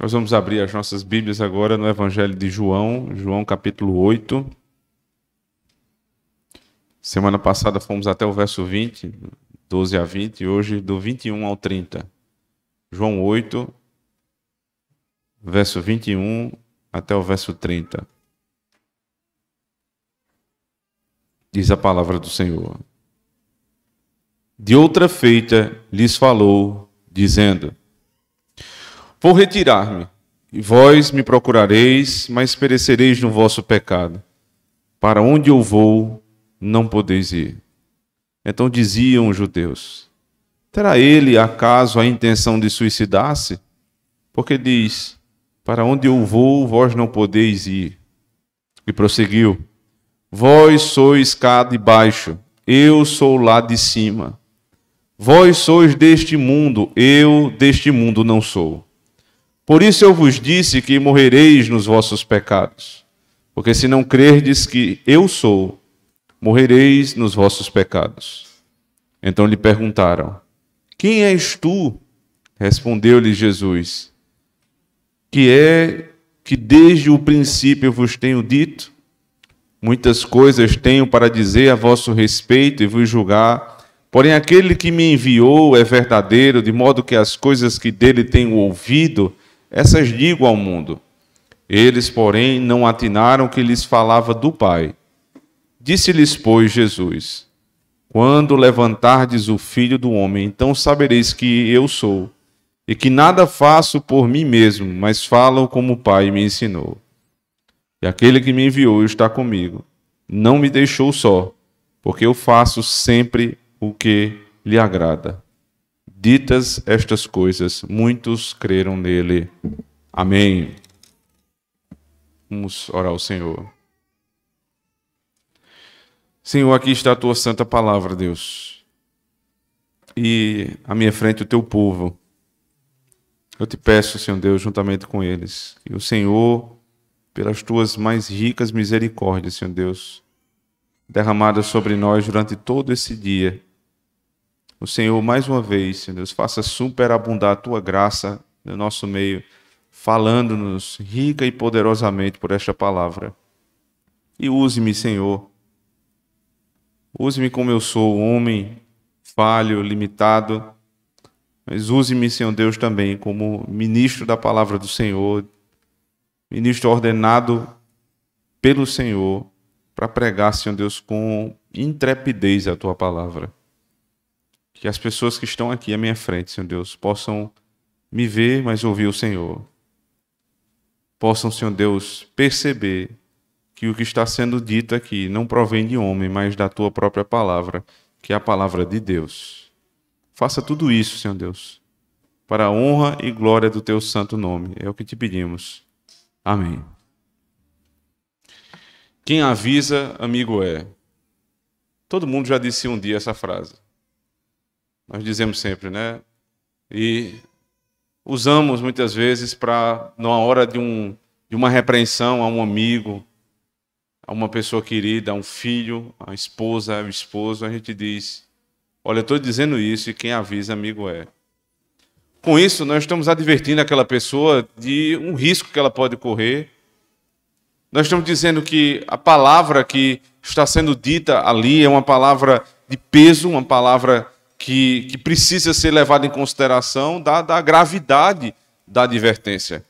Nós vamos abrir as nossas Bíblias agora no Evangelho de João, João capítulo 8. Semana passada fomos até o verso 20, 12 a 20, e hoje do 21 ao 30. João 8, verso 21 até o verso 30. Diz a palavra do Senhor. De outra feita lhes falou, dizendo: Vou retirar-me, e vós me procurareis, mas perecereis no vosso pecado. Para onde eu vou, não podeis ir. Então diziam os judeus: Terá ele, acaso, a intenção de suicidar-se? Porque diz: Para onde eu vou, vós não podeis ir. E prosseguiu: Vós sois cá de baixo, eu sou lá de cima. Vós sois deste mundo, eu deste mundo não sou. Por isso eu vos disse que morrereis nos vossos pecados. Porque se não crerdes que eu sou, morrereis nos vossos pecados. Então lhe perguntaram: Quem és tu? Respondeu-lhe Jesus: Que é que desde o princípio vos tenho dito? Muitas coisas tenho para dizer a vosso respeito e vos julgar, porém aquele que me enviou é verdadeiro, de modo que as coisas que dele tenho ouvido, essas digo ao mundo. Eles, porém, não atinaram que lhes falava do Pai. Disse-lhes, pois, Jesus: Quando levantardes o Filho do Homem, então sabereis que eu sou, e que nada faço por mim mesmo, mas falo como o Pai me ensinou. E aquele que me enviou está comigo. Não me deixou só, porque eu faço sempre o que lhe agrada. Ditas estas coisas, muitos creram nele. Amém. Vamos orar ao Senhor. Senhor, aqui está a tua santa palavra, Deus. E à minha frente o teu povo. Eu te peço, Senhor Deus, juntamente com eles, que o Senhor, pelas tuas mais ricas misericórdias, Senhor Deus, derramadas sobre nós durante todo esse dia, o Senhor, mais uma vez, Senhor Deus, faça superabundar a tua graça no nosso meio, falando-nos rica e poderosamente por esta palavra. E use-me, Senhor. Use-me como eu sou, homem, falho, limitado, mas use-me, Senhor Deus, também como ministro da palavra do Senhor, ministro ordenado pelo Senhor, para pregar, Senhor Deus, com intrepidez a tua palavra. Que as pessoas que estão aqui à minha frente, Senhor Deus, possam me ver, mas ouvir o Senhor. Possam, Senhor Deus, perceber que o que está sendo dito aqui não provém de homem, mas da tua própria palavra, que é a palavra de Deus. Faça tudo isso, Senhor Deus, para a honra e glória do teu santo nome. É o que te pedimos. Amém. Quem avisa, amigo é. Todo mundo já disse um dia essa frase. Nós dizemos sempre, né? E usamos muitas vezes para, na hora de uma repreensão a um amigo, a uma pessoa querida, a um filho, a esposa, ao esposo, a gente diz: olha, eu estou dizendo isso e quem avisa, amigo é. Com isso, nós estamos advertindo aquela pessoa de um risco que ela pode correr. Nós estamos dizendo que a palavra que está sendo dita ali é uma palavra de peso, uma palavra que precisa ser levada em consideração da gravidade da advertência.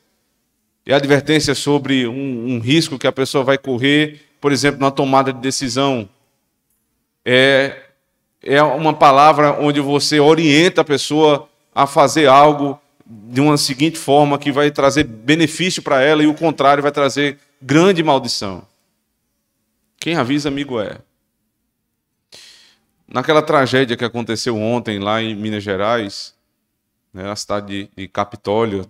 E a advertência sobre um risco que a pessoa vai correr, por exemplo, na tomada de decisão, é uma palavra onde você orienta a pessoa a fazer algo de uma seguinte forma que vai trazer benefício para ela e o contrário vai trazer grande maldição. Quem avisa, amigo é. Naquela tragédia que aconteceu ontem lá em Minas Gerais, né, na cidade de Capitólio,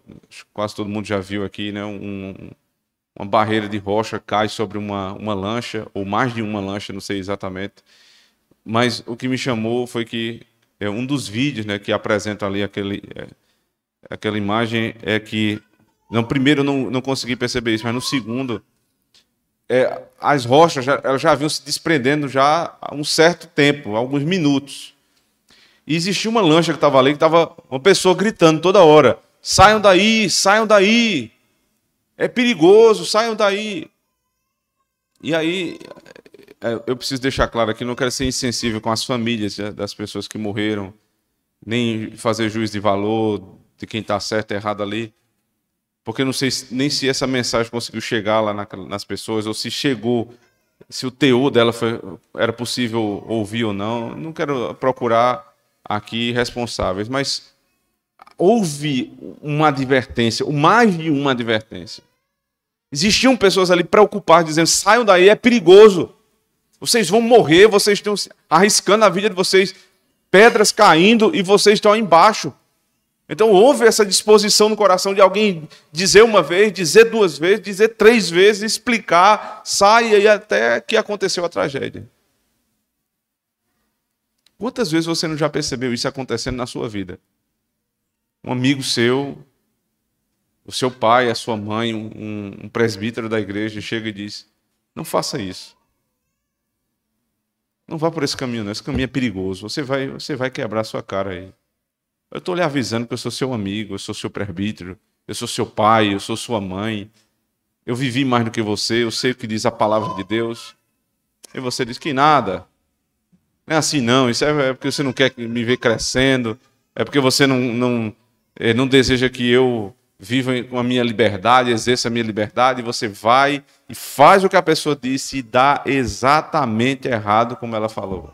quase todo mundo já viu aqui, né, uma barreira de rocha cai sobre uma lancha, ou mais de uma lancha, não sei exatamente. Mas o que me chamou foi que um dos vídeos, né, que apresenta ali aquela imagem é que... No primeiro eu não consegui perceber isso, mas no segundo... as rochas elas já haviam se desprendendo já há um certo tempo, há alguns minutos. E existia uma lancha que estava ali, que estava uma pessoa gritando toda hora: Saiam daí, saiam daí. É perigoso, saiam daí. E aí, eu preciso deixar claro aqui, não quero ser insensível com as famílias das pessoas que morreram, nem fazer juízo de valor de quem está certo e errado ali, porque eu não sei nem se essa mensagem conseguiu chegar lá nas pessoas, ou se chegou, se o teor dela era possível ouvir ou não. Não quero procurar aqui responsáveis, mas houve uma advertência, ou mais de uma advertência. Existiam pessoas ali preocupadas, dizendo: saiam daí, é perigoso. Vocês vão morrer, vocês estão arriscando a vida de vocês, pedras caindo e vocês estão aí embaixo. Então houve essa disposição no coração de alguém dizer uma vez, dizer duas vezes, dizer três vezes, explicar, saia, e até que aconteceu a tragédia. Quantas vezes você não já percebeu isso acontecendo na sua vida? Um amigo seu, o seu pai, a sua mãe, um presbítero da igreja, chega e diz: não faça isso. Não vá por esse caminho, não. Esse caminho é perigoso. Você vai quebrar a sua cara aí. Eu estou lhe avisando que eu sou seu amigo, eu sou seu presbítero, eu sou seu pai, eu sou sua mãe. Eu vivi mais do que você, eu sei o que diz a palavra de Deus. E você diz que nada. Não é assim não, isso é porque você não quer me ver crescendo, é porque você não deseja que eu viva com a minha liberdade, exerça a minha liberdade, e você vai e faz o que a pessoa disse e dá exatamente errado como ela falou.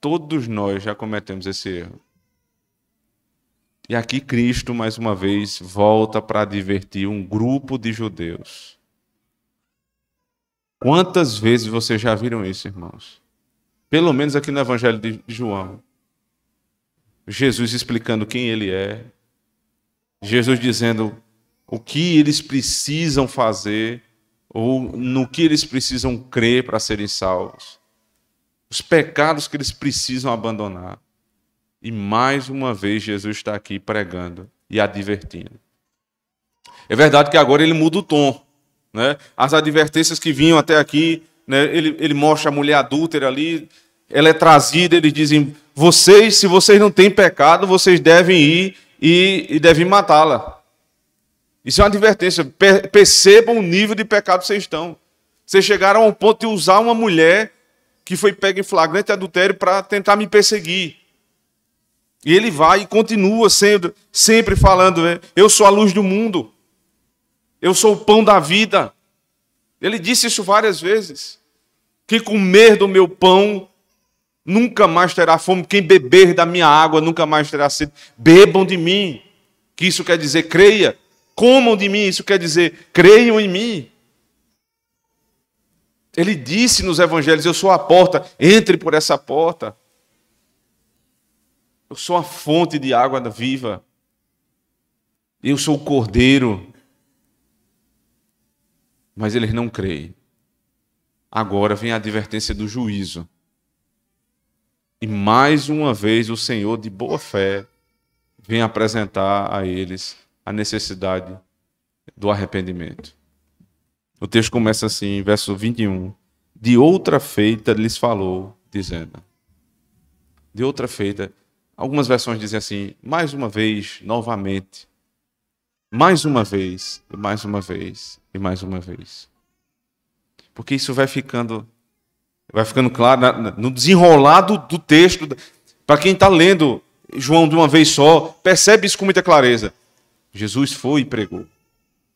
Todos nós já cometemos esse erro. E aqui Cristo, mais uma vez, volta para advertir um grupo de judeus. Quantas vezes vocês já viram isso, irmãos? Pelo menos aqui no Evangelho de João. Jesus explicando quem ele é. Jesus dizendo o que eles precisam fazer, ou no que eles precisam crer para serem salvos. Os pecados que eles precisam abandonar. E mais uma vez Jesus está aqui pregando e advertindo. É verdade que agora ele muda o tom, né? As advertências que vinham até aqui, né? Ele mostra a mulher adúltera ali, ela é trazida, eles dizem: se vocês não têm pecado, vocês devem ir e devem matá-la. Isso é uma advertência. Percebam o nível de pecado que vocês estão. Vocês chegaram ao ponto de usar uma mulher que foi pega em flagrante adultério para tentar me perseguir. E ele vai e continua sempre falando: né? Eu sou a luz do mundo. Eu sou o pão da vida. Ele disse isso várias vezes. Quem comer do meu pão nunca mais terá fome. Quem beber da minha água nunca mais terá sede. Bebam de mim. Que isso quer dizer creia. Comam de mim. Isso quer dizer creiam em mim. Ele disse nos evangelhos: eu sou a porta, entre por essa porta. Eu sou a fonte de água viva. Eu sou o cordeiro. Mas eles não creem. Agora vem a advertência do juízo. E mais uma vez o Senhor, de boa fé, vem apresentar a eles a necessidade do arrependimento. O texto começa assim, verso 21. De outra feita lhes falou, dizendo. De outra feita. Algumas versões dizem assim: mais uma vez, novamente. Mais uma vez, e mais uma vez, e mais uma vez. Porque isso vai ficando claro no desenrolar do texto. Para quem está lendo João de uma vez só, percebe isso com muita clareza. Jesus foi e pregou.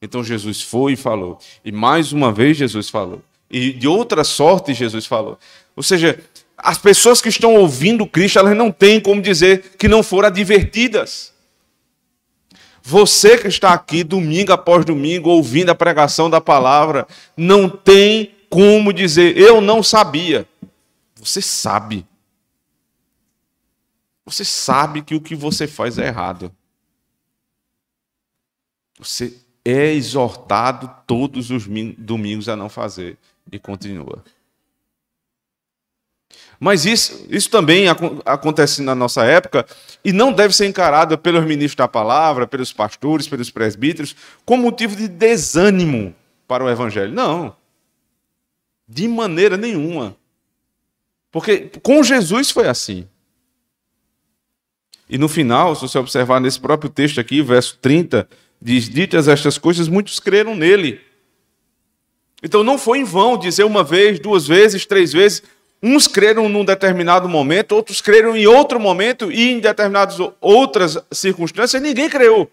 Então Jesus foi e falou. E mais uma vez Jesus falou. E de outra sorte Jesus falou. Ou seja, as pessoas que estão ouvindo Cristo, elas não têm como dizer que não foram advertidas. Você que está aqui domingo após domingo ouvindo a pregação da palavra, não tem como dizer: eu não sabia. Você sabe. Você sabe que o que você faz é errado. Você é exortado todos os domingos a não fazer. E continua. Mas isso também acontece na nossa época e não deve ser encarado pelos ministros da palavra, pelos pastores, pelos presbíteros, como motivo de desânimo para o evangelho. Não. De maneira nenhuma. Porque com Jesus foi assim. E no final, se você observar nesse próprio texto aqui, verso 30, diz: ditas estas coisas, muitos creram nele. Então não foi em vão dizer uma vez, duas vezes, três vezes. Uns creram num determinado momento, outros creram em outro momento e em determinadas outras circunstâncias ninguém creu.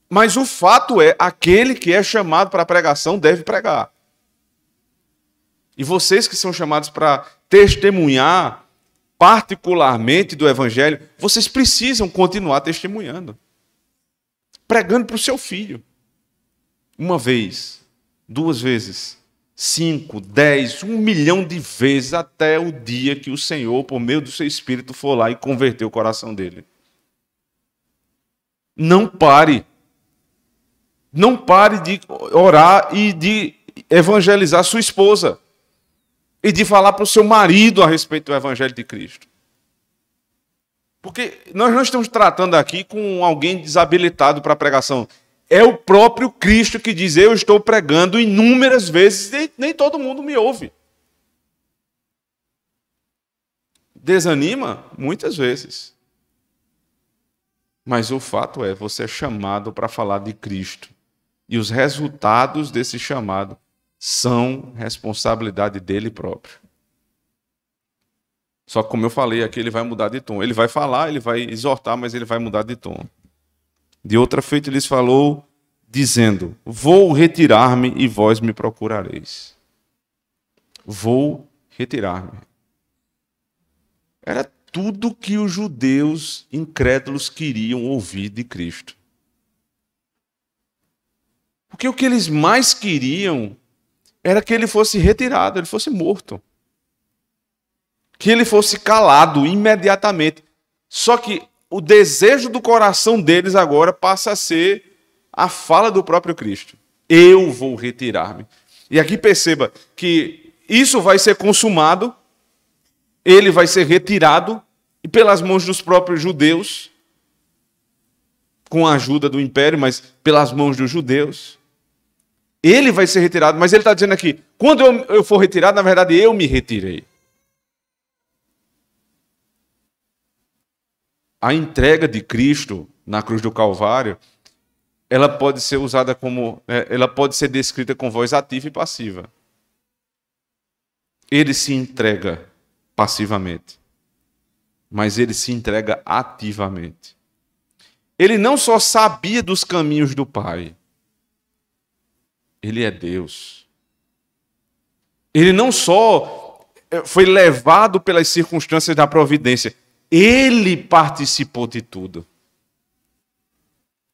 Mas o fato é, aquele que é chamado para a pregação deve pregar. E vocês que são chamados para testemunhar particularmente do Evangelho, vocês precisam continuar testemunhando. Pregando para o seu filho. Uma vez, duas vezes, 5, 10, 1 milhão de vezes, até o dia que o Senhor, por meio do seu Espírito, for lá e converter o coração dele. Não pare. Não pare de orar e de evangelizar sua esposa. E de falar para o seu marido a respeito do Evangelho de Cristo. Porque nós não estamos tratando aqui com alguém desabilitado para a pregação. É o próprio Cristo que diz: eu estou pregando inúmeras vezes e nem todo mundo me ouve. Desanima? Muitas vezes. Mas o fato é, você é chamado para falar de Cristo. E os resultados desse chamado são responsabilidade dele próprio. Só que, como eu falei aqui, ele vai mudar de tom. Ele vai falar, ele vai exortar, mas ele vai mudar de tom. De outra feita, ele lhes falou, dizendo: vou retirar-me e vós me procurareis. Vou retirar-me. Era tudo que os judeus incrédulos queriam ouvir de Cristo. Porque o que eles mais queriam era que ele fosse retirado, ele fosse morto. Que ele fosse calado imediatamente. Só que o desejo do coração deles agora passa a ser a fala do próprio Cristo. Eu vou retirar-me. E aqui perceba que isso vai ser consumado, ele vai ser retirado, e pelas mãos dos próprios judeus, com a ajuda do império, mas pelas mãos dos judeus. Ele vai ser retirado, mas ele está dizendo aqui, quando eu for retirado, na verdade eu me retirei. A entrega de Cristo na cruz do Calvário, ela pode ser usada ela pode ser descrita com voz ativa e passiva. Ele se entrega passivamente, mas ele se entrega ativamente. Ele não só sabia dos caminhos do Pai, ele é Deus. Ele não só foi levado pelas circunstâncias da providência, ele participou de tudo.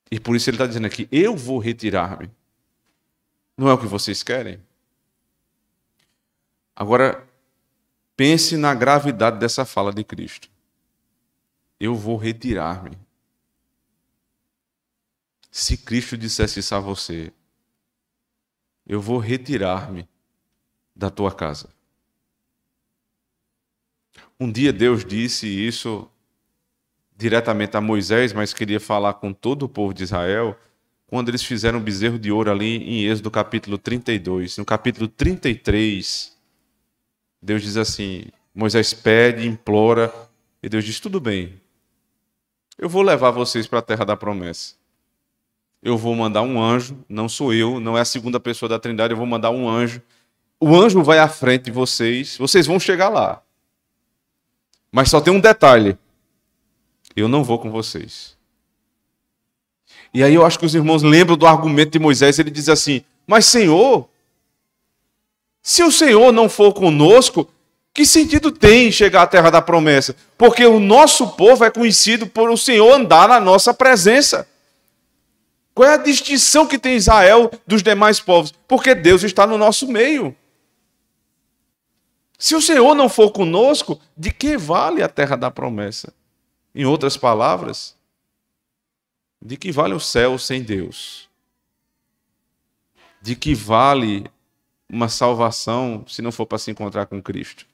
E por isso ele está dizendo aqui, eu vou retirar-me. Não é o que vocês querem? Agora, pense na gravidade dessa fala de Cristo. Eu vou retirar-me. Se Cristo dissesse isso a você, eu vou retirar-me da tua casa. Um dia Deus disse isso diretamente a Moisés, mas queria falar com todo o povo de Israel, quando eles fizeram um bezerro de ouro ali em Êxodo capítulo 32. No capítulo 33, Deus diz assim, Moisés pede, implora, e Deus diz, tudo bem, eu vou levar vocês para a terra da promessa. Eu vou mandar um anjo, não sou eu, não é a segunda pessoa da Trindade, eu vou mandar um anjo. O anjo vai à frente de vocês, vocês vão chegar lá. Mas só tem um detalhe, eu não vou com vocês. E aí eu acho que os irmãos lembram do argumento de Moisés, ele diz assim, mas Senhor, se o Senhor não for conosco, que sentido tem chegar à terra da promessa? Porque o nosso povo é conhecido por o Senhor andar na nossa presença. Qual é a distinção que tem Israel dos demais povos? Porque Deus está no nosso meio. Se o Senhor não for conosco, de que vale a terra da promessa? Em outras palavras, de que vale o céu sem Deus? De que vale uma salvação se não for para se encontrar com Cristo?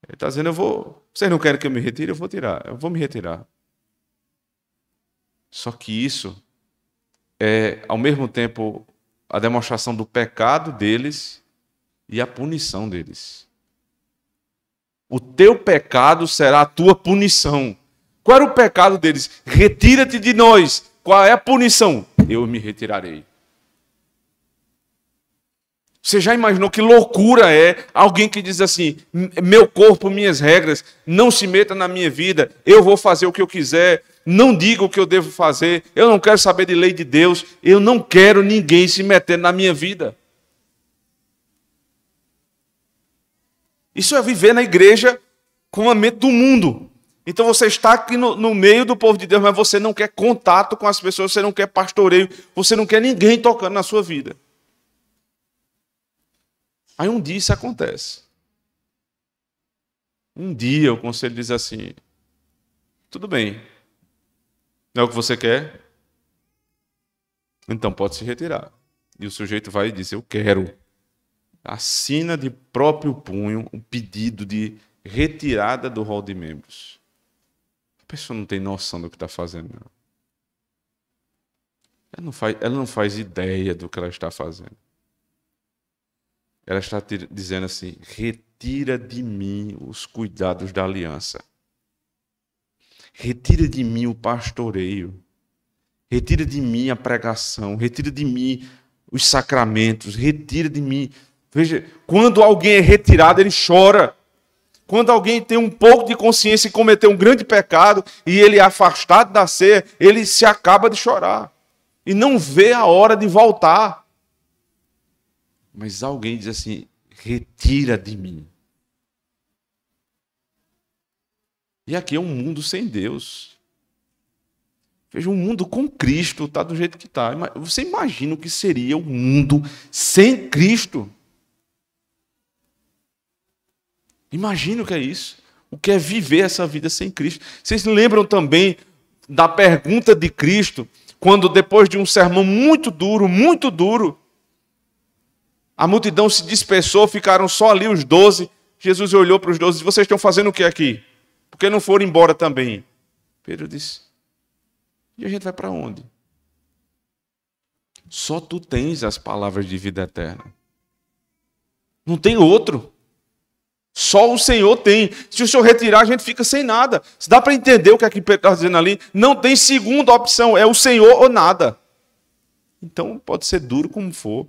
Ele está dizendo, vocês não querem que eu me retire? Eu vou me retirar. Só que isso é, ao mesmo tempo, a demonstração do pecado deles e a punição deles. O teu pecado será a tua punição. Qual era o pecado deles? Retira-te de nós. Qual é a punição? Eu me retirarei. Você já imaginou que loucura é alguém que diz assim, meu corpo, minhas regras, não se meta na minha vida, eu vou fazer o que eu quiser, não diga o que eu devo fazer, eu não quero saber de lei de Deus, eu não quero ninguém se metendo na minha vida. Isso é viver na igreja com a mente do mundo. Então você está aqui no meio do povo de Deus, mas você não quer contato com as pessoas, você não quer pastoreio, você não quer ninguém tocando na sua vida. Aí um dia isso acontece. Um dia o conselho diz assim, tudo bem, não é o que você quer? Então pode se retirar. E o sujeito vai e diz, eu quero. Assina de próprio punho um pedido de retirada do rol de membros. A pessoa não tem noção do que está fazendo. Não. Ela não faz ideia do que ela está fazendo. Ela está dizendo assim, retira de mim os cuidados da aliança. Retira de mim o pastoreio. Retira de mim a pregação. Retira de mim os sacramentos. Retira de mim. Veja, quando alguém é retirado, ele chora. Quando alguém tem um pouco de consciência e cometeu um grande pecado, e ele é afastado da ceia, ele se acaba de chorar. E não vê a hora de voltar. Mas alguém diz assim, retira de mim. E aqui é um mundo sem Deus. Veja, um mundo com Cristo está do jeito que está. Você imagina o que seria um mundo sem Cristo? Imagina o que é isso. O que é viver essa vida sem Cristo. Vocês lembram também da pergunta de Cristo, quando depois de um sermão muito duro, a multidão se dispersou, ficaram só ali os 12. Jesus olhou para os 12 e disse, vocês estão fazendo o que aqui? Por que não foram embora também? Pedro disse, e a gente vai para onde? Só tu tens as palavras de vida eterna. Não tem outro. Só o Senhor tem. Se o Senhor retirar, a gente fica sem nada. Se dá para entender o que Pedro está dizendo ali, não tem segunda opção, é o Senhor ou nada. Então pode ser duro como for,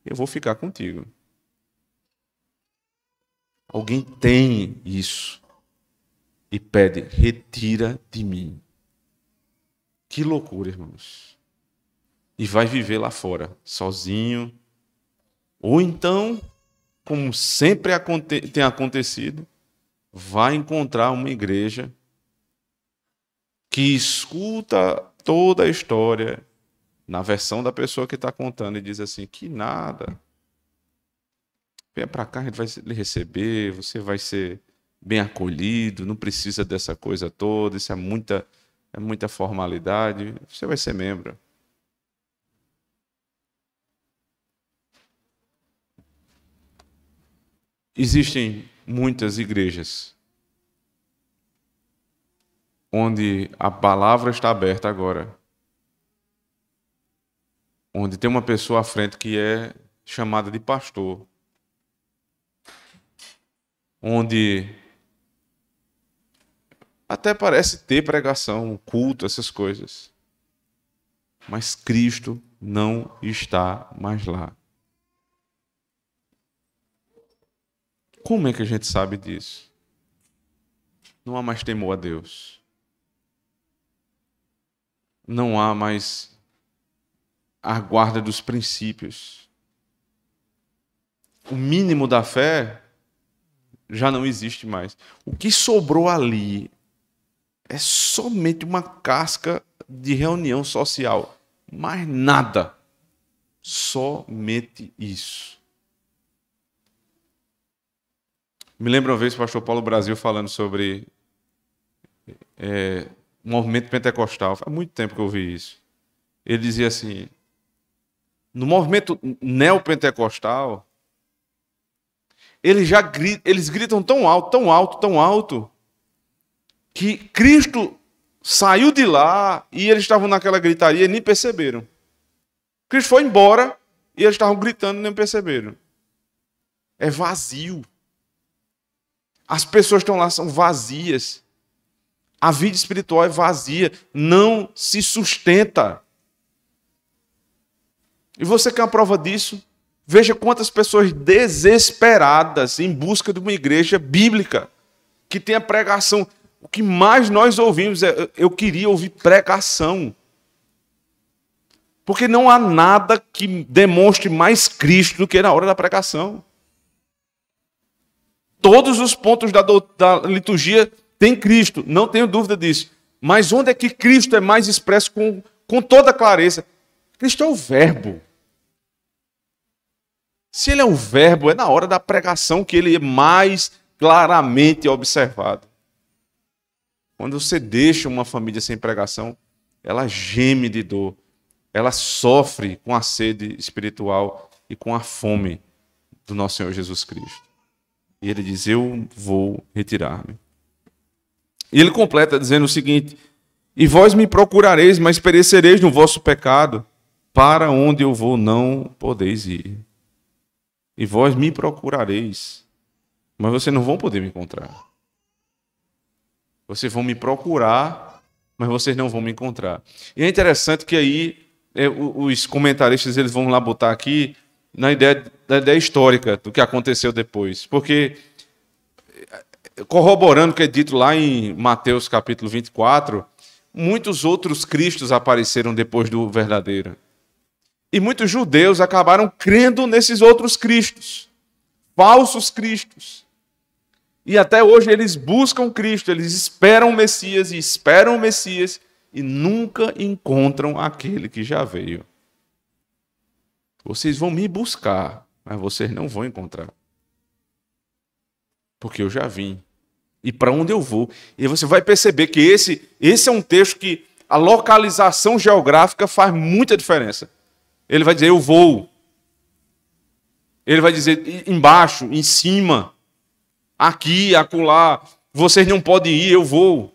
eu vou ficar contigo. Alguém tem isso e pede, retira de mim. Que loucura, irmãos. E vai viver lá fora, sozinho. Ou então, como sempre tem acontecido, vai encontrar uma igreja que escuta toda a história na versão da pessoa que está contando e diz assim, que nada. Venha para cá, a gente vai lhe receber, você vai ser bem acolhido, não precisa dessa coisa toda, isso é muita formalidade, você vai ser membro. Existem muitas igrejas onde a palavra está aberta agora, onde tem uma pessoa à frente que é chamada de pastor, onde até parece ter pregação, culto, essas coisas, mas Cristo não está mais lá. Como é que a gente sabe disso? Não há mais temor a Deus. Não há mais a guarda dos princípios. O mínimo da fé já não existe mais. O que sobrou ali é somente uma casca de reunião social. Mais nada. Somente isso. Me lembro uma vez o pastor Paulo Brasil falando sobre o movimento pentecostal. Faz muito tempo que eu ouvi isso. Ele dizia assim, no movimento neopentecostal, eles gritam tão alto, que Cristo saiu de lá e eles estavam naquela gritaria e nem perceberam. Cristo foi embora e eles estavam gritando e nem perceberam. É vazio. As pessoas que estão lá são vazias. A vida espiritual é vazia, não se sustenta. E você quer uma prova disso? Veja quantas pessoas desesperadas em busca de uma igreja bíblica, que tem a pregação. O que mais nós ouvimos é: eu queria ouvir pregação. Porque não há nada que demonstre mais Cristo do que na hora da pregação. Todos os pontos da liturgia têm Cristo, não tenho dúvida disso. Mas onde é que Cristo é mais expresso com toda clareza? Cristo é o Verbo. Se ele é o Verbo, é na hora da pregação que ele é mais claramente observado. Quando você deixa uma família sem pregação, ela geme de dor. Ela sofre com a sede espiritual e com a fome do nosso Senhor Jesus Cristo. E ele diz: eu vou retirar-me. E ele completa dizendo o seguinte: e vós me procurareis, mas perecereis no vosso pecado, para onde eu vou não podeis ir. E vós me procurareis, mas vocês não vão poder me encontrar. Vocês vão me procurar, mas vocês não vão me encontrar. E é interessante que aí os comentaristas eles vão lá botar aqui da ideia histórica do que aconteceu depois. Porque, corroborando o que é dito lá em Mateus capítulo 24, muitos outros cristos apareceram depois do verdadeiro. E muitos judeus acabaram crendo nesses outros cristos, falsos cristos. E até hoje eles buscam Cristo, eles esperam o Messias e esperam o Messias e nunca encontram aquele que já veio. Vocês vão me buscar, mas vocês não vão encontrar. Porque eu já vim. E para onde eu vou? E você vai perceber que esse é um texto que a localização geográfica faz muita diferença. Ele vai dizer: eu vou. Ele vai dizer embaixo, em cima, aqui, acolá. Vocês não podem ir, eu vou.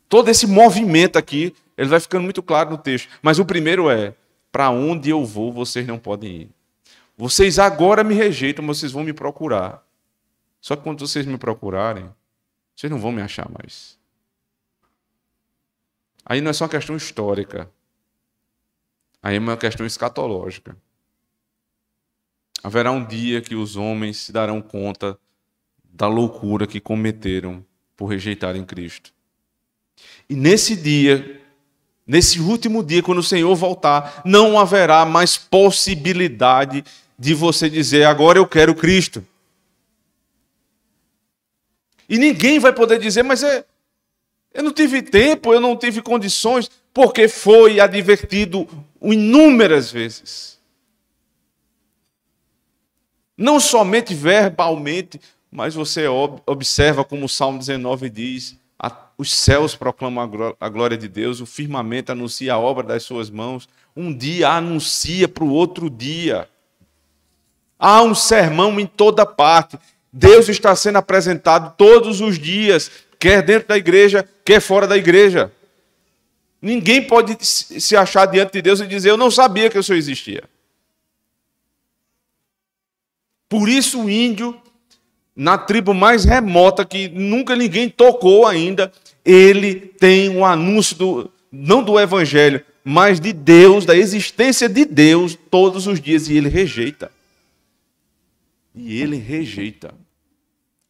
Todo esse movimento aqui, ele vai ficando muito claro no texto. Mas o primeiro é: para onde eu vou, vocês não podem ir. Vocês agora me rejeitam, mas vocês vão me procurar. Só que quando vocês me procurarem, vocês não vão me achar mais. Aí não é só uma questão histórica. Aí é uma questão escatológica. Haverá um dia que os homens se darão conta da loucura que cometeram por rejeitarem Cristo. E nesse dia, nesse último dia, quando o Senhor voltar, não haverá mais possibilidade de você dizer: agora eu quero Cristo. E ninguém vai poder dizer: mas eu não tive tempo, eu não tive condições, porque foi advertido inúmeras vezes. Não somente verbalmente, mas você observa como o Salmo 19 diz: os céus proclamam a glória de Deus, o firmamento anuncia a obra das suas mãos, um dia anuncia para o outro dia. Há um sermão em toda parte. Deus está sendo apresentado todos os dias, quer dentro da igreja, quer fora da igreja. Ninguém pode se achar diante de Deus e dizer: eu não sabia que o Senhor existia. Por isso o índio, na tribo mais remota, que nunca ninguém tocou ainda, ele tem um anúncio, não do evangelho, mas de Deus, da existência de Deus, todos os dias, e ele rejeita. E ele rejeita.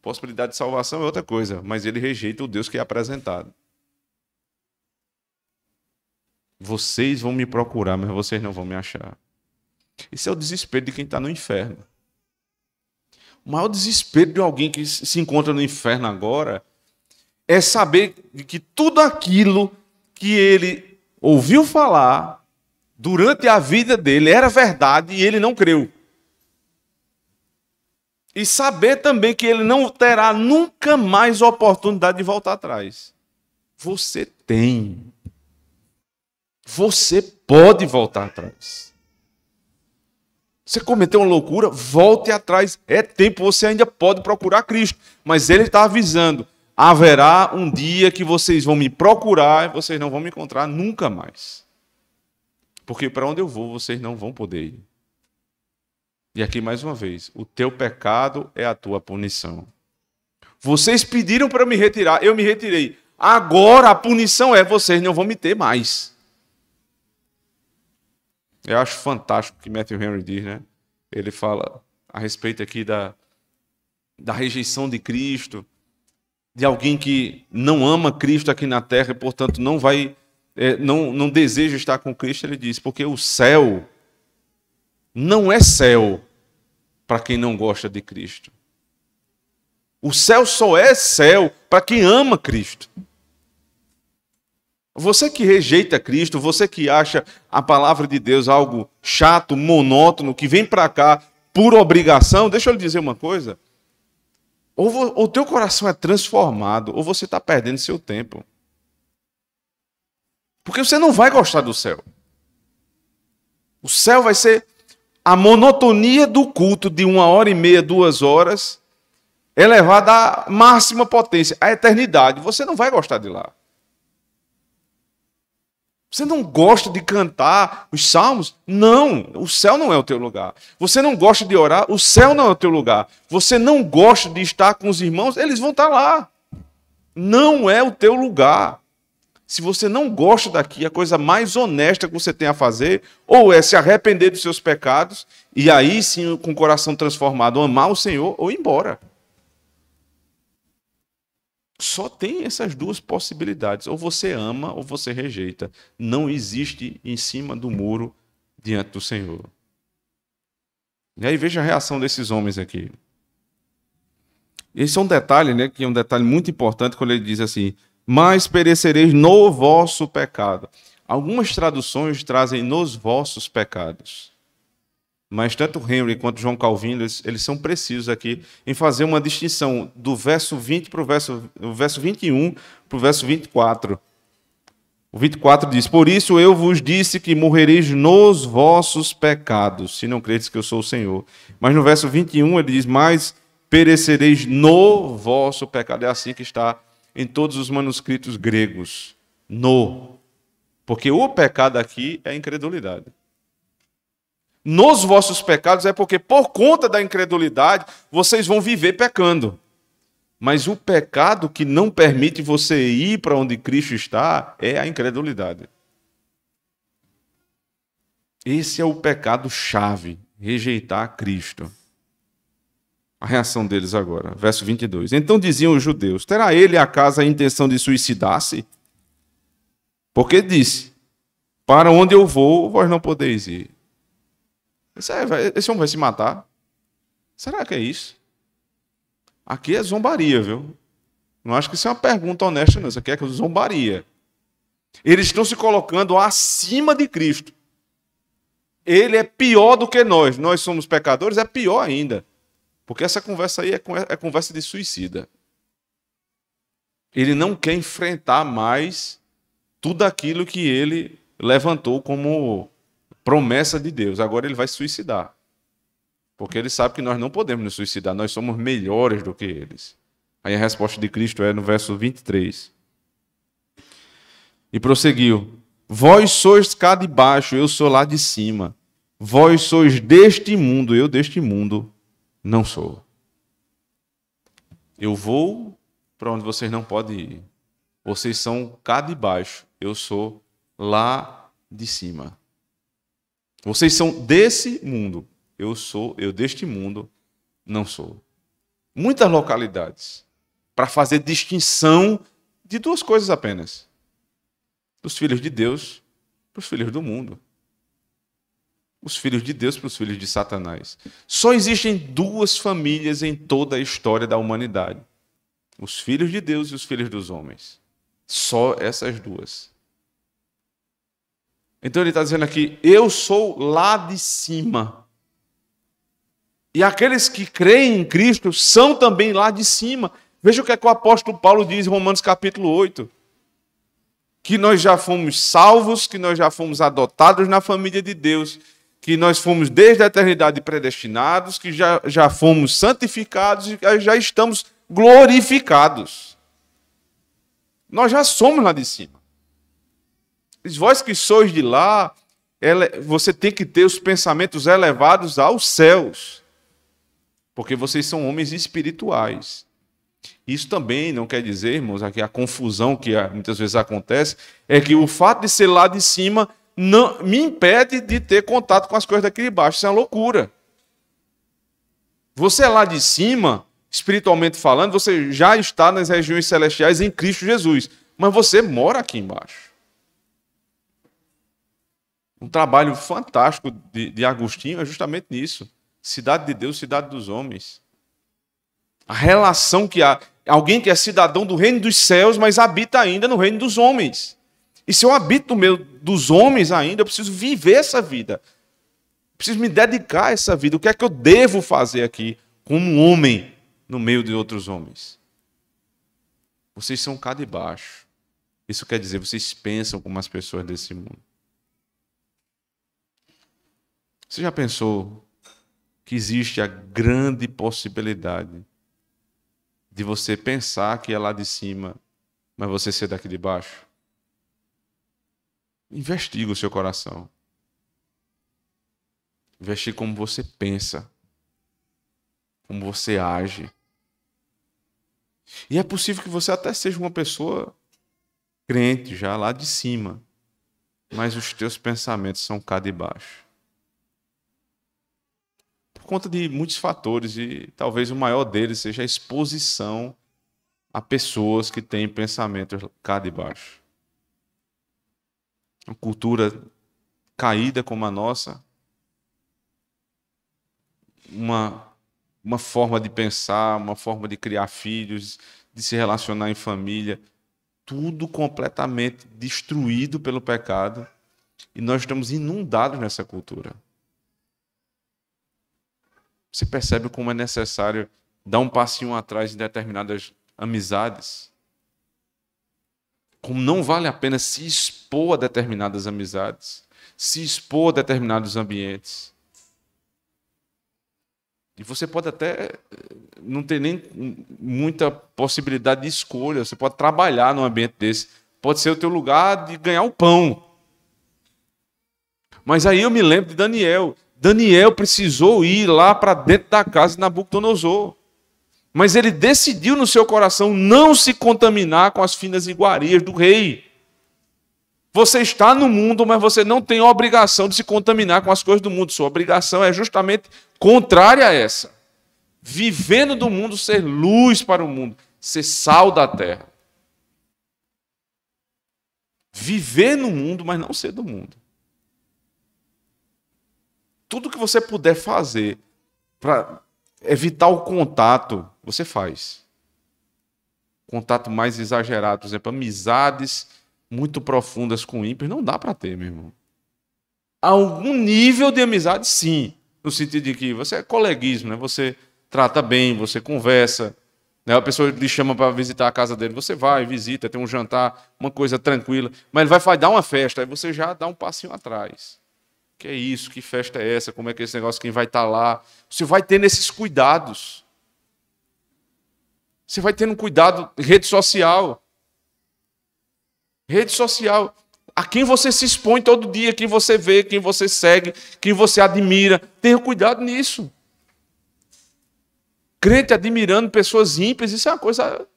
Possibilidade de salvação é outra coisa, mas ele rejeita o Deus que é apresentado. Vocês vão me procurar, mas vocês não vão me achar. Isso é o desespero de quem está no inferno. O maior desespero de alguém que se encontra no inferno agora é saber que tudo aquilo que ele ouviu falar durante a vida dele era verdade e ele não creu. E saber também que ele não terá nunca mais oportunidade de voltar atrás. Você tem. Você pode voltar atrás. Você cometeu uma loucura, volte atrás. É tempo, você ainda pode procurar Cristo. Mas ele está avisando: haverá um dia que vocês vão me procurar e vocês não vão me encontrar nunca mais. Porque para onde eu vou, vocês não vão poder ir. E aqui mais uma vez: o teu pecado é a tua punição. Vocês pediram para eu me retirar, eu me retirei. Agora a punição é vocês não vão me ter mais. Eu acho fantástico o que Matthew Henry diz, né? Ele fala a respeito aqui da rejeição de Cristo, de alguém que não ama Cristo aqui na terra e, portanto, não deseja estar com Cristo. Ele diz, porque o céu não é céu para quem não gosta de Cristo. O céu só é céu para quem ama Cristo. Você que rejeita Cristo, você que acha a palavra de Deus algo chato, monótono, que vem para cá por obrigação, deixa eu lhe dizer uma coisa. Ou o teu coração é transformado, ou você está perdendo seu tempo. Porque você não vai gostar do céu. O céu vai ser a monotonia do culto de 1h30, 2 horas, elevada à máxima potência, à eternidade. Você não vai gostar de lá. Você não gosta de cantar os salmos? Não, o céu não é o teu lugar. Você não gosta de orar? O céu não é o teu lugar. Você não gosta de estar com os irmãos? Eles vão estar lá. Não é o teu lugar. Se você não gosta daqui, a coisa mais honesta que você tem a fazer, ou é se arrepender dos seus pecados, e aí sim, com o coração transformado, amar o Senhor, ou ir embora. Só tem essas duas possibilidades. Ou você ama ou você rejeita. Não existe em cima do muro diante do Senhor. E aí veja a reação desses homens aqui. Esse é um detalhe, né, que é um detalhe muito importante quando ele diz assim, mas perecereis no vosso pecado. Algumas traduções trazem nos vossos pecados. Mas tanto Henry quanto João Calvino, eles são precisos aqui em fazer uma distinção do verso 20 para o verso 21 para o verso 24. O 24 diz, por isso eu vos disse que morrereis nos vossos pecados, se não credes que eu sou o Senhor. Mas no verso 21 ele diz, mas perecereis no vosso pecado. É assim que está em todos os manuscritos gregos. No. Porque o pecado aqui é a incredulidade. Nos vossos pecados é porque, por conta da incredulidade, vocês vão viver pecando. Mas o pecado que não permite você ir para onde Cristo está é a incredulidade. Esse é o pecado-chave, rejeitar Cristo. A reação deles agora, verso 22. Então diziam os judeus, terá ele acaso a intenção de suicidar-se? Porque disse, para onde eu vou, vós não podeis ir. Esse homem vai se matar? Será que é isso? Aqui é zombaria, viu? Não acho que isso é uma pergunta honesta, não. Isso aqui é zombaria. Eles estão se colocando acima de Cristo. Ele é pior do que nós. Nós somos pecadores, é pior ainda. Porque essa conversa aí é conversa de suicida. Ele não quer enfrentar mais tudo aquilo que ele levantou como promessa de Deus. Agora ele vai se suicidar. Porque ele sabe que nós não podemos nos suicidar. Nós somos melhores do que eles. Aí a resposta de Cristo é no verso 23. E prosseguiu. Vós sois cá de baixo, eu sou lá de cima. Vós sois deste mundo, eu deste mundo não sou. Eu vou para onde vocês não podem ir. Vocês são cá de baixo, eu sou lá de cima. Vocês são desse mundo. Eu deste mundo não sou. Muitas localidades para fazer distinção de duas coisas apenas. Dos filhos de Deus para os filhos do mundo. Os filhos de Deus para os filhos de Satanás. Só existem duas famílias em toda a história da humanidade. Os filhos de Deus e os filhos dos homens. Só essas duas. Então ele está dizendo aqui, eu sou lá de cima. E aqueles que creem em Cristo são também lá de cima. Veja o que é que o apóstolo Paulo diz em Romanos capítulo 8. Que nós já fomos salvos, que nós já fomos adotados na família de Deus, que nós fomos desde a eternidade predestinados, que já fomos santificados e já estamos glorificados. Nós já somos lá de cima. Vós que sois de lá, você tem que ter os pensamentos elevados aos céus. Porque vocês são homens espirituais. Isso também não quer dizer, irmãos, aqui a confusão que muitas vezes acontece, é que o fato de ser lá de cima não me impede de ter contato com as coisas daqui de baixo. Isso é uma loucura. Você é lá de cima, espiritualmente falando, você já está nas regiões celestiais em Cristo Jesus, mas você mora aqui embaixo. Um trabalho fantástico de Agostinho é justamente nisso. Cidade de Deus, cidade dos homens. A relação que há. Alguém que é cidadão do reino dos céus, mas habita ainda no reino dos homens. E se eu habito no meio dos homens ainda, eu preciso viver essa vida. Eu preciso me dedicar a essa vida. O que é que eu devo fazer aqui como um homem no meio de outros homens? Vocês são cá de baixo. Isso quer dizer, vocês pensam como as pessoas desse mundo. Você já pensou que existe a grande possibilidade de você pensar que é lá de cima, mas você ser daqui de baixo? Investiga o seu coração. Investigue como você pensa, como você age. E é possível que você até seja uma pessoa crente já lá de cima, mas os teus pensamentos são cá de baixo. Por conta de muitos fatores, e talvez o maior deles seja a exposição a pessoas que têm pensamentos cá de baixo. Uma cultura caída como a nossa, uma forma de pensar, uma forma de criar filhos, de se relacionar em família, tudo completamente destruído pelo pecado, e nós estamos inundados nessa cultura. Você percebe como é necessário dar um passinho atrás em determinadas amizades? Como não vale a pena se expor a determinadas amizades, se expor a determinados ambientes. E você pode até não ter nem muita possibilidade de escolha, você pode trabalhar num ambiente desse, pode ser o teu lugar de ganhar o pão. Mas aí eu me lembro de Daniel. Daniel precisou ir lá para dentro da casa de Nabucodonosor. Mas ele decidiu no seu coração não se contaminar com as finas iguarias do rei. Você está no mundo, mas você não tem a obrigação de se contaminar com as coisas do mundo. Sua obrigação é justamente contrária a essa. Vivendo do mundo, ser luz para o mundo, ser sal da terra. Viver no mundo, mas não ser do mundo. Tudo que você puder fazer para evitar o contato, você faz. Contato mais exagerado, por exemplo, amizades muito profundas com ímpios, não dá para ter, meu irmão. Algum nível de amizade, sim. No sentido de que você é coleguismo, né? Você trata bem, você conversa. Né? A pessoa lhe chama para visitar a casa dele, você vai, visita, tem um jantar, uma coisa tranquila. Mas ele vai dar uma festa, aí você já dá um passinho atrás. Que é isso? Que festa é essa? Como é que é esse negócio? Quem vai estar lá? Você vai tendo esses cuidados. Você vai tendo cuidado em rede social. Rede social. A quem você se expõe todo dia, quem você vê, quem você segue, quem você admira. Tenha cuidado nisso. Crente admirando pessoas ímpias, isso é uma coisa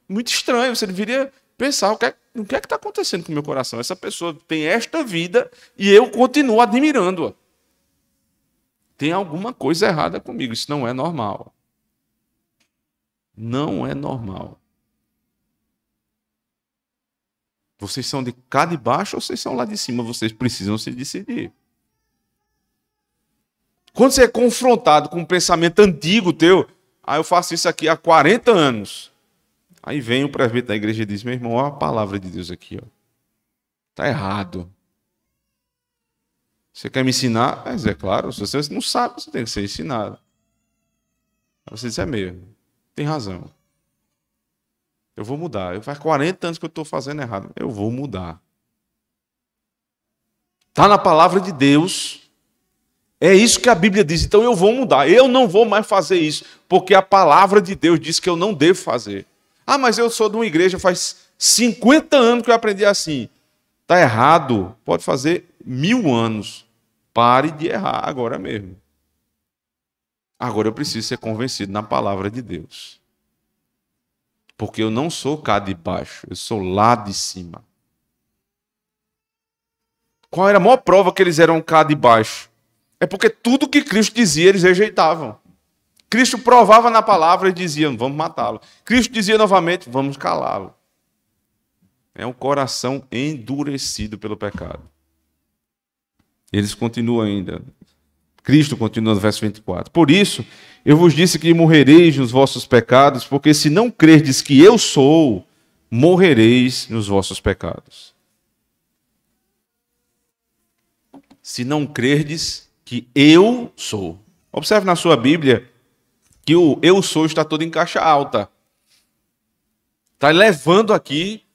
muito estranha. Você deveria pensar o que é que está acontecendo com o meu coração. Essa pessoa tem esta vida e eu continuo admirando-a. Tem alguma coisa errada comigo. Isso não é normal. Não é normal. Vocês são de cá de baixo ou vocês são lá de cima? Vocês precisam se decidir. Quando você é confrontado com um pensamento antigo teu, eu faço isso aqui há 40 anos. Aí vem o presbítero da igreja e diz, meu irmão, olha a palavra de Deus aqui. Está errado. Você quer me ensinar? Mas é claro, se você não sabe, você tem que ser ensinado. Aí você diz, é mesmo, tem razão. Eu vou mudar. Faz 40 anos que eu estou fazendo errado. Eu vou mudar. Está na palavra de Deus. É isso que a Bíblia diz. Então eu vou mudar. Eu não vou mais fazer isso. Porque a palavra de Deus diz que eu não devo fazer. Mas eu sou de uma igreja faz 50 anos que eu aprendi assim. Está errado. Pode fazer 1000 anos. Pare de errar agora mesmo. Agora eu preciso ser convencido na palavra de Deus. porque eu não sou cá de baixo, eu sou lá de cima. Qual era a maior prova que eles eram cá de baixo? É porque tudo que Cristo dizia, eles rejeitavam. Cristo provava na palavra e diziam, vamos matá-lo. Cristo dizia novamente, vamos calá-lo. É um coração endurecido pelo pecado. Eles continuam ainda. Cristo continua no verso 24. Por isso, eu vos disse que morrereis nos vossos pecados, porque se não crerdes que eu sou, morrereis nos vossos pecados. Se não crerdes que eu sou. Observe na sua Bíblia que o eu sou está todo em caixa alta. Está levando aqui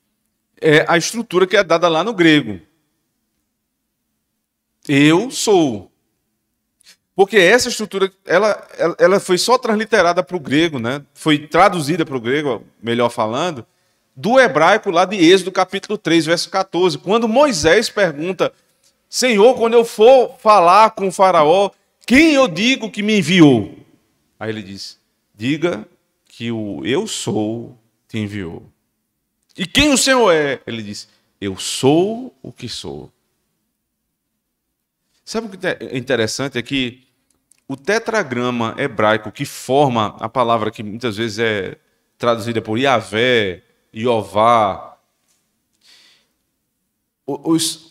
a estrutura que é dada lá no grego. Eu sou. Porque essa estrutura, ela foi só transliterada para o grego, né? Foi traduzida para o grego, melhor falando, do hebraico lá de Êxodo, capítulo 3, verso 14. Quando Moisés pergunta, Senhor, quando eu for falar com o faraó, quem eu digo que me enviou? Aí ele diz, diga que o eu sou te enviou. E quem o Senhor é? Ele diz, eu sou o que sou. Sabe o que é interessante? É que o tetragrama hebraico que forma a palavra que muitas vezes é traduzida por Yahvé, Iová,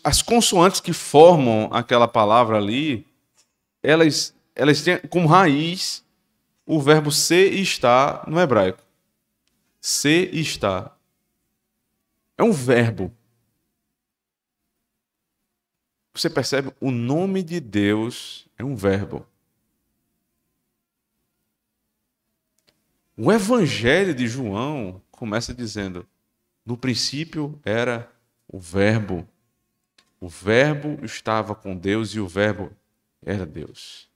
as consoantes que formam aquela palavra ali, elas têm como raiz o verbo ser e estar no hebraico. Ser e estar. É um verbo. Você percebe? O nome de Deus é um verbo. O Evangelho de João começa dizendo, no princípio era o verbo. O verbo estava com Deus e o verbo era Deus.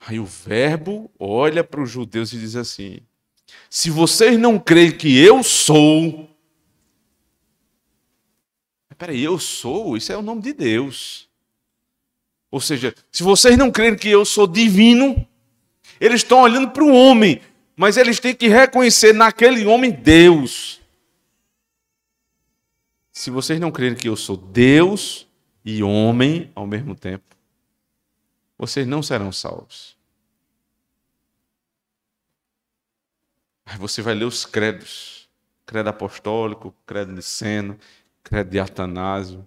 Aí o verbo olha para os judeus e diz assim, se vocês não creem que eu sou... Peraí, eu sou? Isso é o nome de Deus. Ou seja, se vocês não creem que eu sou divino... Eles estão olhando para o homem, mas eles têm que reconhecer naquele homem Deus. Se vocês não crerem que eu sou Deus e homem ao mesmo tempo, vocês não serão salvos. Aí você vai ler os credos. Credo apostólico, credo niceno, credo de Atanásio.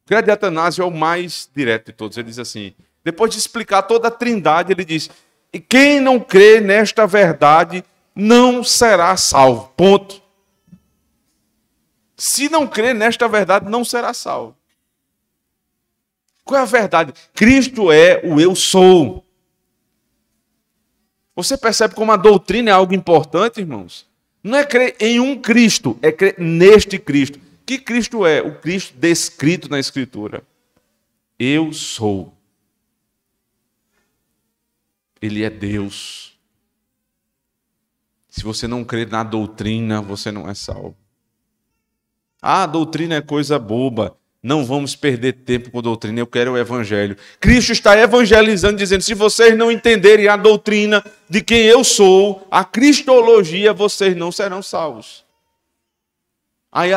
O credo de Atanásio é o mais direto de todos. Ele diz assim, depois de explicar toda a trindade, ele diz... E quem não crê nesta verdade não será salvo. Ponto. Se não crê nesta verdade, não será salvo. Qual é a verdade? Cristo é o eu sou. Você percebe como a doutrina é algo importante, irmãos? Não é crer em um Cristo, é crer neste Cristo. Que Cristo é? O Cristo descrito na Escritura. Eu sou. Ele é Deus. Se você não crê na doutrina, você não é salvo. Ah, a doutrina é coisa boba. Não vamos perder tempo com doutrina. Eu quero o evangelho. Cristo está evangelizando, dizendo, se vocês não entenderem a doutrina de quem eu sou, a cristologia, vocês não serão salvos. Aí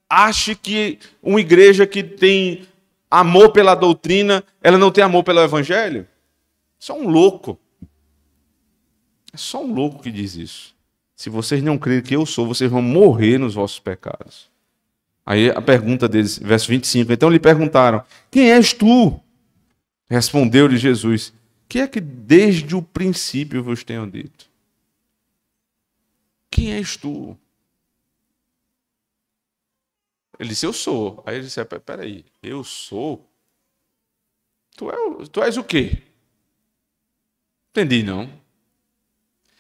ache que uma igreja que tem amor pela doutrina, ela não tem amor pelo evangelho? Isso é um louco. É só um louco que diz isso. Se vocês não crerem que eu sou, vocês vão morrer nos vossos pecados. Aí a pergunta deles, verso 25. Então lhe perguntaram, quem és tu? Respondeu-lhe Jesus, que é que desde o princípio vos tenho dito? Quem és tu? Ele disse, eu sou. Aí ele disse, peraí, eu sou? Tu és o quê? Entendi, não.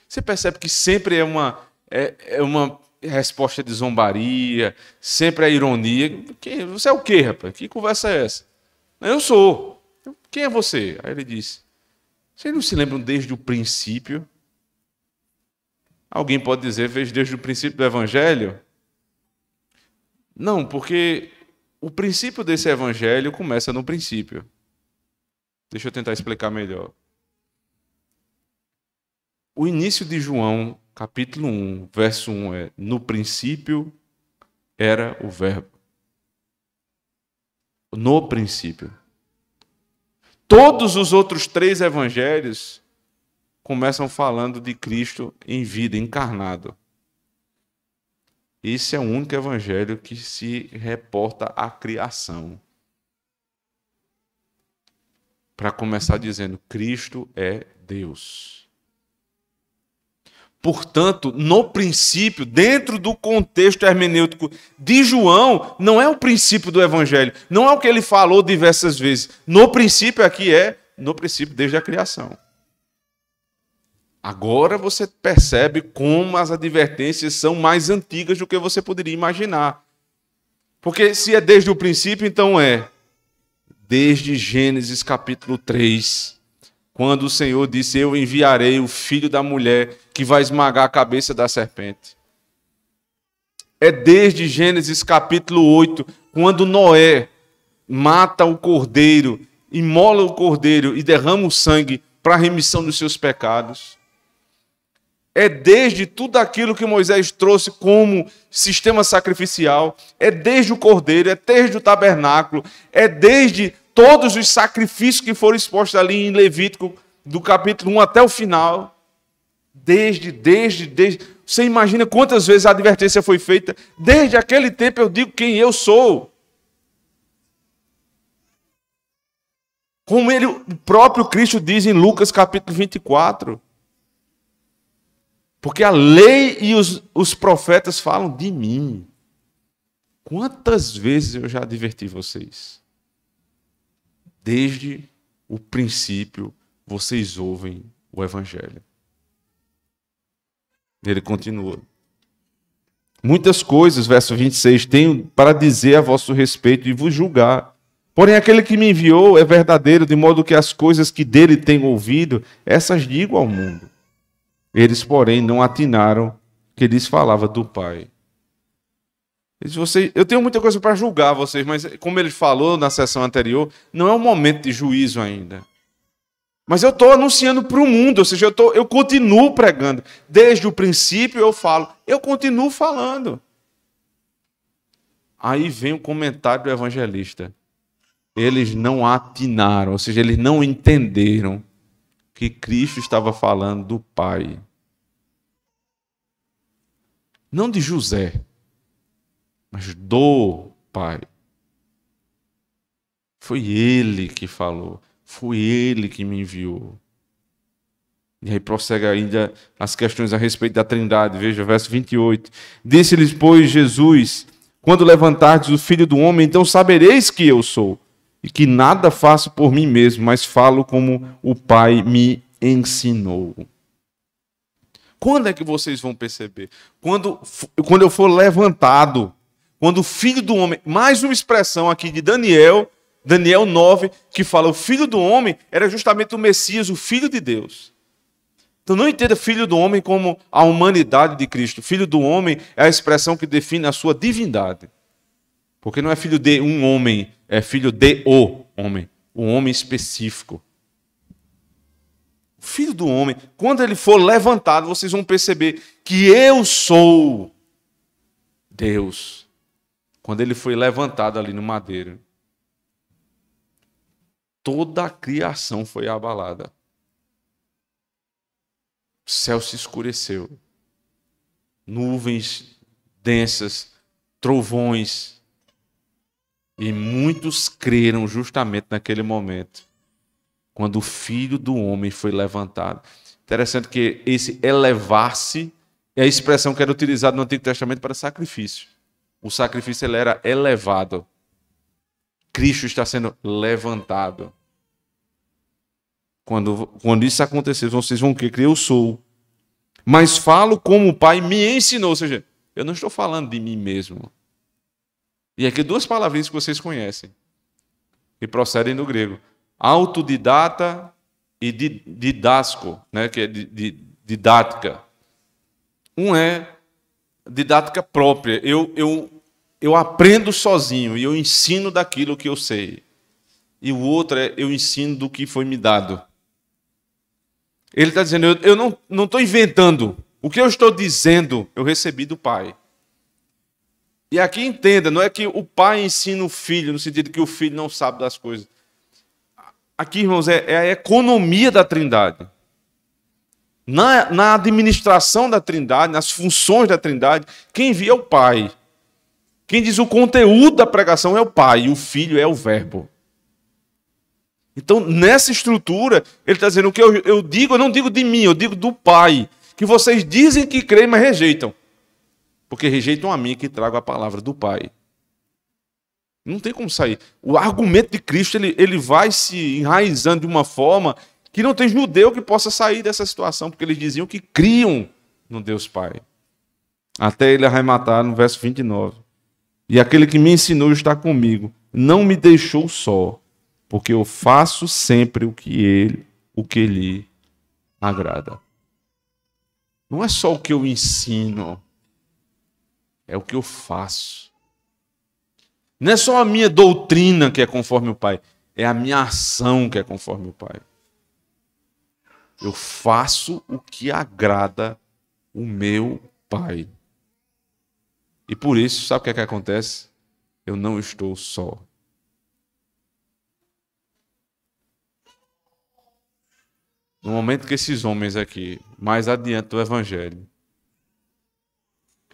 Você percebe que sempre é uma resposta de zombaria, sempre é ironia. Você é o quê, rapaz? Que conversa é essa? Eu sou. Quem é você? Aí ele disse, vocês não se lembram desde o princípio? Alguém pode dizer, desde o princípio do Evangelho? Não, porque o princípio desse Evangelho começa no princípio. Deixa eu tentar explicar melhor. O início de João capítulo 1, verso 1 é: no princípio era o Verbo. No princípio. Todos os outros 3 evangelhos começam falando de Cristo em vida, encarnado. Esse é o único evangelho que se reporta à criação. Para começar dizendo, Cristo é Deus. Portanto, no princípio, dentro do contexto hermenêutico de João, não é o princípio do evangelho, não é o que ele falou diversas vezes. No princípio aqui no princípio desde a criação. Agora você percebe como as advertências são mais antigas do que você poderia imaginar. Porque se é desde o princípio, então é desde Gênesis capítulo 3, quando o Senhor disse: eu enviarei o filho da mulher que vai esmagar a cabeça da serpente. É desde Gênesis capítulo 8, quando Noé mata o cordeiro, imola o cordeiro e derrama o sangue para a remissão dos seus pecados. É desde tudo aquilo que Moisés trouxe como sistema sacrificial, é desde o cordeiro, é desde o tabernáculo, é desde todos os sacrifícios que foram expostos ali em Levítico, do capítulo 1 até o final. Desde. Você imagina quantas vezes a advertência foi feita? Desde aquele tempo eu digo quem eu sou. Como o próprio Cristo diz em Lucas capítulo 24. Porque a lei e os profetas falam de mim. Quantas vezes eu já adverti vocês? Desde o princípio, vocês ouvem o Evangelho. Ele continua. Muitas coisas, verso 26, tenho para dizer a vosso respeito e vos julgar. Porém, aquele que me enviou é verdadeiro, de modo que as coisas que dele tenho ouvido, essas digo ao mundo. Eles, porém, não atinaram que lhes falava do Pai. Eu tenho muita coisa para julgar vocês, mas como ele falou na sessão anterior, não é um momento de juízo ainda. Mas eu estou anunciando para o mundo, ou seja, eu continuo pregando. Desde o princípio eu falo, eu continuo falando. Aí vem o comentário do evangelista. Eles não atinaram, ou seja, eles não entenderam que Cristo estava falando do Pai. Não de José, mas do Pai. Foi Ele que falou, foi Ele que me enviou. E aí prossegue ainda as questões a respeito da Trindade. Veja, verso 28. Disse-lhes, pois, Jesus: quando levantardes o Filho do Homem, então sabereis que eu sou, e que nada faço por mim mesmo, mas falo como o Pai me ensinou. Quando é que vocês vão perceber? Quando eu for levantado, quando o Filho do Homem, mais uma expressão aqui de Daniel 9, que fala o Filho do Homem era justamente o Messias, o Filho de Deus. Então não entenda Filho do Homem como a humanidade de Cristo. Filho do Homem é a expressão que define a sua divindade. Porque não é filho de um homem, é filho de o homem específico. O Filho do Homem, quando ele for levantado, vocês vão perceber que eu sou Deus. Quando ele foi levantado ali no madeiro, toda a criação foi abalada. O céu se escureceu. Nuvens densas, trovões. E muitos creram justamente naquele momento, quando o Filho do Homem foi levantado. Interessante que esse elevar-se é a expressão que era utilizada no Antigo Testamento para sacrifício. O sacrifício ele era elevado. Cristo está sendo levantado. Quando isso acontecer, vocês vão crer que eu sou. Mas falo como o Pai me ensinou. Ou seja, eu não estou falando de mim mesmo. E aqui 2 palavrinhas que vocês conhecem, que procedem do grego. Autodidata e didasco, né, que é didática. Um é didática própria. Eu aprendo sozinho e eu ensino daquilo que eu sei. E o outro é eu ensino do que foi me dado. Ele está dizendo, eu não estou inventando O que eu estou dizendo, eu recebi do Pai. E aqui entenda, não é que o pai ensina o filho, no sentido que o filho não sabe das coisas. Aqui, irmãos, é a economia da Trindade. Na administração da Trindade, nas funções da Trindade, quem envia é o Pai. Quem diz o conteúdo da pregação é o Pai, e o Filho é o Verbo. Então, nessa estrutura, ele está dizendo o que eu digo, eu não digo de mim, eu digo do Pai. Que vocês dizem que creem, mas rejeitam. Porque rejeitam a mim que trago a palavra do Pai. Não tem como sair. O argumento de Cristo ele vai se enraizando de uma forma que não tem judeu que possa sair dessa situação, porque eles diziam que criam no Deus Pai. Até ele arrematar no verso 29. E aquele que me ensinou está comigo, não me deixou só, porque eu faço sempre o que lhe agrada. Não é só o que eu ensino, é o que eu faço. Não é só a minha doutrina que é conforme o Pai, é a minha ação que é conforme o Pai. Eu faço o que agrada o meu Pai. E por isso, sabe o que acontece? Eu não estou só. No momento que esses homens aqui, mais adiante do Evangelho,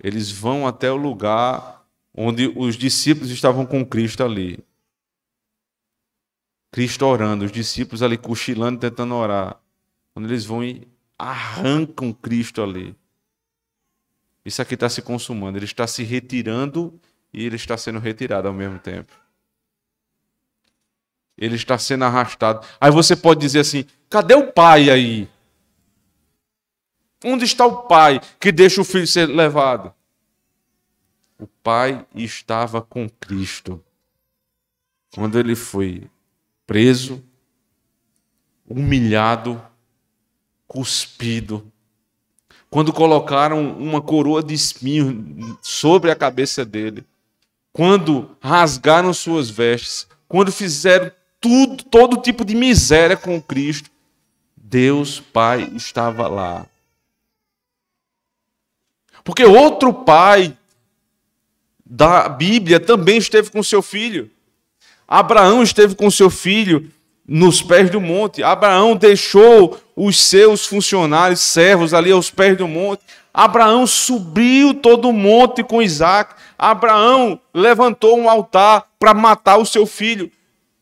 eles vão até o lugar onde os discípulos estavam com Cristo ali. Cristo orando, os discípulos ali cochilando, tentando orar. Quando eles vão e arrancam Cristo ali. Isso aqui está se consumando. Ele está se retirando e ele está sendo retirado ao mesmo tempo. Ele está sendo arrastado. Aí você pode dizer assim, cadê o pai aí? Onde está o pai que deixa o filho ser levado? O pai estava com Cristo. Quando ele foi preso, humilhado, cuspido. Quando colocaram uma coroa de espinho sobre a cabeça dele. Quando rasgaram suas vestes. Quando fizeram todo tipo de miséria com Cristo. Deus Pai estava lá. Porque outro pai da Bíblia também esteve com seu filho. Abraão esteve com seu filho nos pés do monte. Abraão deixou os seus funcionários, servos ali aos pés do monte. Abraão subiu todo o monte com Isaac. Abraão levantou um altar para matar o seu filho.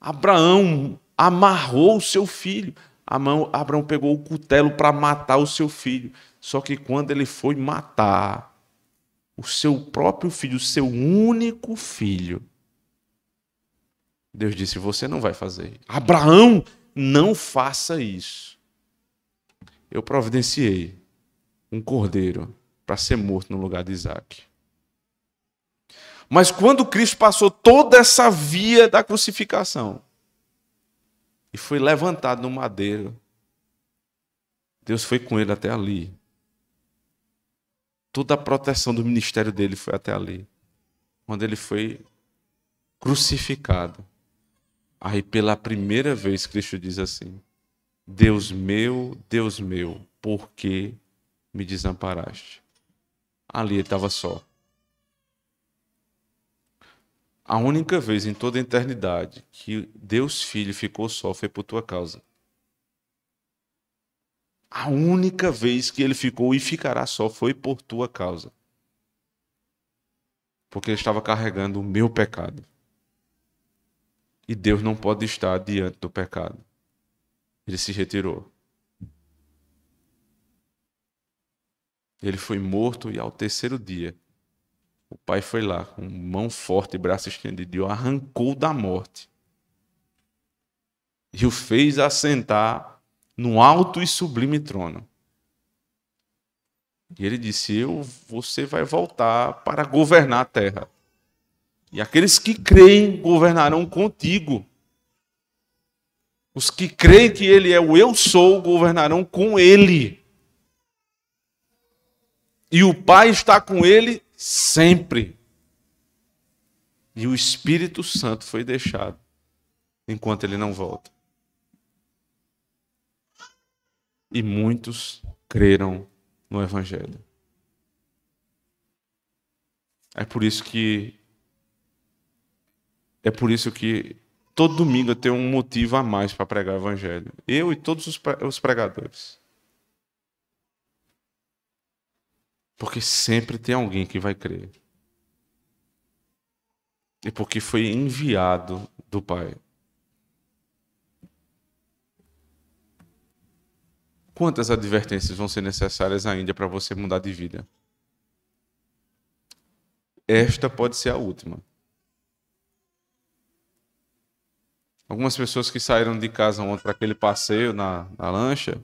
Abraão amarrou o seu filho. Abraão pegou o cutelo para matar o seu filho. Só que quando ele foi matar o seu próprio filho, o seu único filho, Deus disse, você não vai fazer. Abraão, não faça isso. Eu providenciei um cordeiro para ser morto no lugar de Isaac. Mas quando Cristo passou toda essa via da crucificação e foi levantado no madeiro, Deus foi com ele até ali. Toda a proteção do ministério dele foi até ali. Quando ele foi crucificado, aí pela primeira vez Cristo diz assim, Deus meu, por que me desamparaste? Ali ele estava só. A única vez em toda a eternidade que Deus Filho ficou só foi por tua causa. A única vez que ele ficou e ficará só foi por tua causa. Porque ele estava carregando o meu pecado. E Deus não pode estar diante do pecado. Ele se retirou. Ele foi morto e ao terceiro dia, o Pai foi lá, com mão forte e braço estendido, e o arrancou da morte. E o fez assentar no alto e sublime trono. E ele disse, você vai voltar para governar a terra. E aqueles que creem governarão contigo. Os que creem que ele é o eu sou, governarão com ele. E o Pai está com ele sempre. E o Espírito Santo foi deixado enquanto ele não volta. E muitos creram no Evangelho. É por isso que todo domingo eu tenho um motivo a mais para pregar o Evangelho. Eu e todos os pregadores. Porque sempre tem alguém que vai crer. E porque foi enviado do Pai. Quantas advertências vão ser necessárias ainda para você mudar de vida? Esta pode ser a última. Algumas pessoas que saíram de casa ontem para aquele passeio na lancha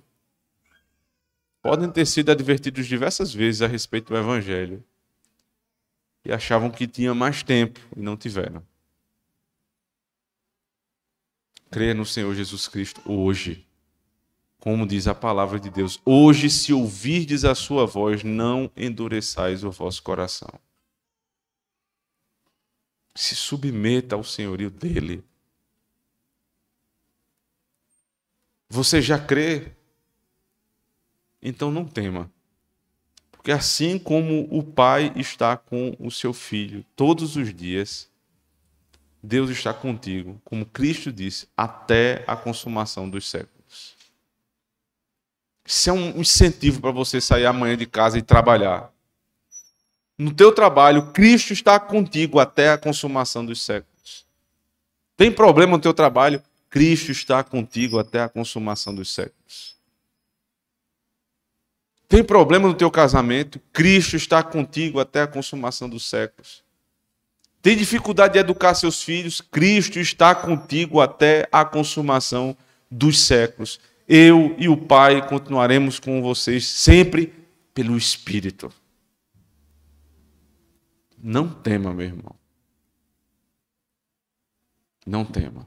podem ter sido advertidos diversas vezes a respeito do Evangelho e achavam que tinha mais tempo e não tiveram. Creia no Senhor Jesus Cristo hoje. Como diz a palavra de Deus, hoje, se ouvirdes a sua voz, não endureçais o vosso coração. Se submeta ao senhorio dele. Você já crê? Então não tema. Porque assim como o Pai está com o seu Filho todos os dias, Deus está contigo, como Cristo disse, até a consumação dos séculos. Isso é um incentivo para você sair amanhã de casa e trabalhar. No teu trabalho, Cristo está contigo até a consumação dos séculos. Tem problema no teu trabalho? Cristo está contigo até a consumação dos séculos. Tem problema no teu casamento? Cristo está contigo até a consumação dos séculos. Tem dificuldade de educar seus filhos? Cristo está contigo até a consumação dos séculos. Eu e o Pai continuaremos com vocês sempre pelo Espírito. Não tema, meu irmão. Não tema.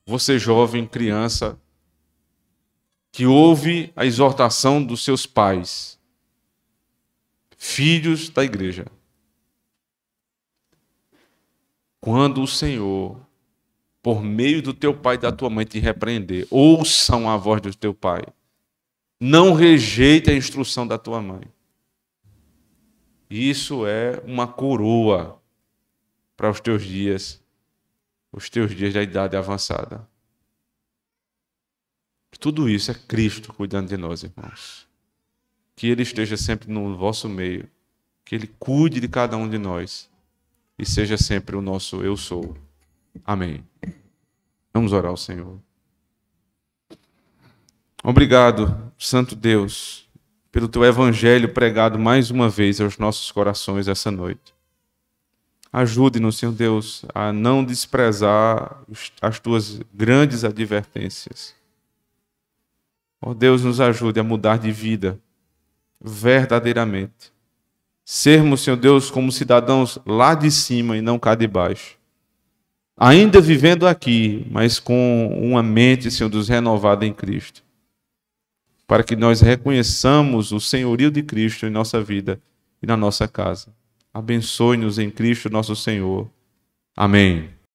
Você jovem, criança, que ouve a exortação dos seus pais, filhos da igreja. Quando o Senhor, por meio do teu pai e da tua mãe, te repreender, ouçam a voz do teu pai. Não rejeite a instrução da tua mãe. Isso é uma coroa para os teus dias da idade avançada. Tudo isso é Cristo cuidando de nós, irmãos. Que Ele esteja sempre no vosso meio, que Ele cuide de cada um de nós e seja sempre o nosso eu sou. Amém. Vamos orar ao Senhor. Obrigado, Santo Deus, pelo Teu Evangelho pregado mais uma vez aos nossos corações essa noite. Ajude-nos, Senhor Deus, a não desprezar as Tuas grandes advertências. Ó Deus, nos ajude a mudar de vida verdadeiramente. Sermos, Senhor Deus, como cidadãos lá de cima e não cá de baixo. Ainda vivendo aqui, mas com uma mente, Senhor Deus, renovada em Cristo. Para que nós reconheçamos o senhorio de Cristo em nossa vida e na nossa casa. Abençoe-nos em Cristo nosso Senhor. Amém.